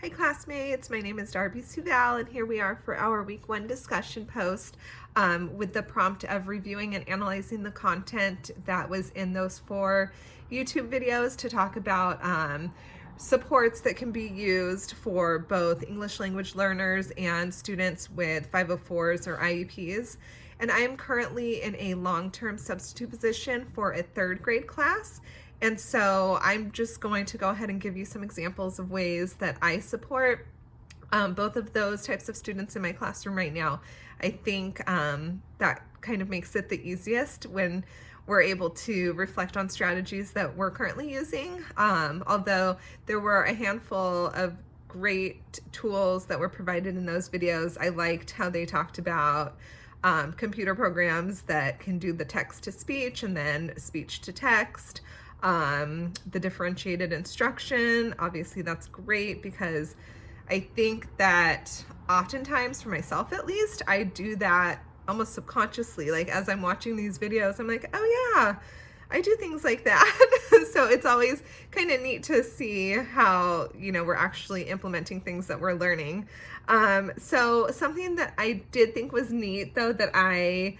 Hi classmates, my name is Darby Suval and here we are for our week 1 discussion post with the prompt of reviewing and analyzing the content that was in those 4 YouTube videos to talk about supports that can be used for both English language learners and students with 504s or IEPs. And I am currently in a long-term substitute position for a 3rd grade class. And so I'm just going to go ahead and give you some examples of ways that I support both of those types of students in my classroom right now. I think that kind of makes it the easiest when we're able to reflect on strategies that we're currently using. Although there were a handful of great tools that were provided in those videos. I liked how they talked about computer programs that can do the text to speech and then speech to text. The differentiated instruction, obviously that's great because I think that oftentimes, for myself at least, I do that almost subconsciously. Like as I'm watching these videos, I'm like, oh yeah, I do things like that. So it's always kind of neat to see how, we're actually implementing things that we're learning. So something that I did think was neat though that I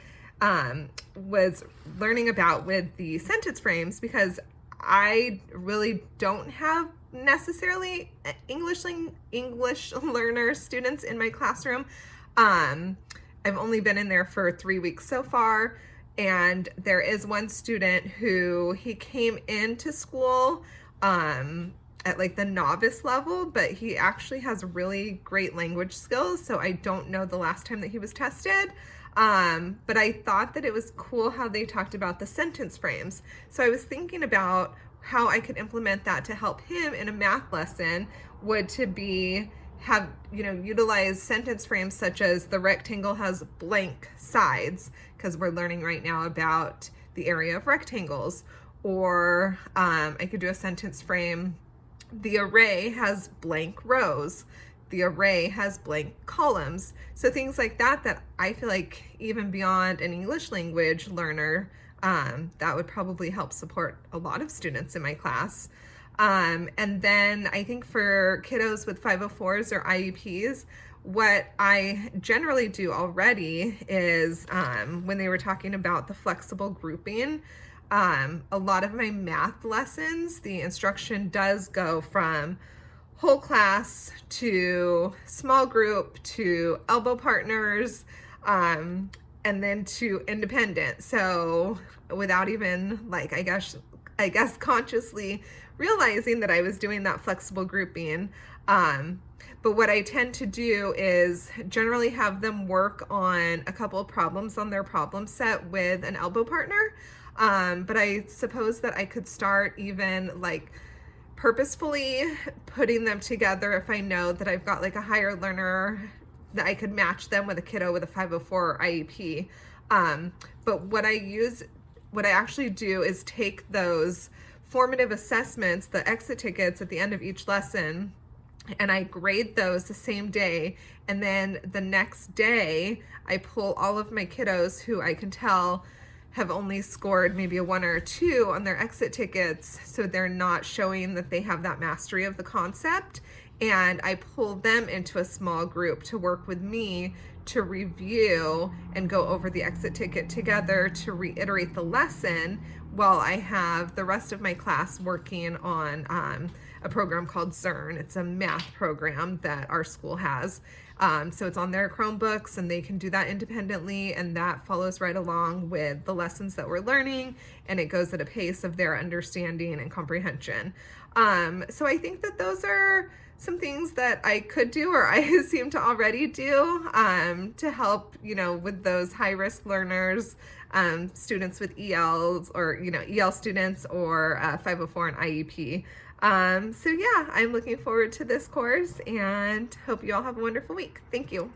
was learning about with the sentence frames, because I really don't have necessarily English learner students in my classroom. I've only been in there for 3 weeks so far, and there is one student who he came into school at like the novice level, but he actually has really great language skills, so I don't know the last time that he was tested. But I thought that it was cool how they talked about the sentence frames. So I was thinking about how I could implement that to help him in a math lesson would to be utilize sentence frames such as the rectangle has blank sides, because we're learning right now about the area of rectangles. Or I could do a sentence frame, the array has blank rows. The array has blank columns. So things like that, that I feel like even beyond an English language learner, that would probably help support a lot of students in my class. And then I think for kiddos with 504s or IEPs, what I generally do already is when they were talking about the flexible grouping, a lot of my math lessons, the instruction does go from whole class to small group to elbow partners, and then to independent. So without even I guess consciously realizing that I was doing that flexible grouping. But what I tend to do is generally have them work on a couple of problems on their problem set with an elbow partner. But I suppose that I could start even purposefully putting them together if I know that I've got a higher learner, that I could match them with a kiddo with a 504 or IEP. But what I actually do is take those formative assessments, the exit tickets at the end of each lesson, and I grade those the same day. And then the next day, I pull all of my kiddos who I can tell have only scored maybe a 1 or a 2 on their exit tickets, so they're not showing that they have that mastery of the concept, and I pull them into a small group to work with me to review and go over the exit ticket together to reiterate the lesson, while I have the rest of my class working on a program called Zearn. It's a math program that our school has. So it's on their Chromebooks and they can do that independently, and that follows right along with the lessons that we're learning, and it goes at a pace of their understanding and comprehension. So I think that those are some things that I could do, or I seem to already do, to help, with those high-risk learners, students with ELs, or, EL students, or 504 and IEP. So yeah, I'm looking forward to this course and hope you all have a wonderful week. Thank you.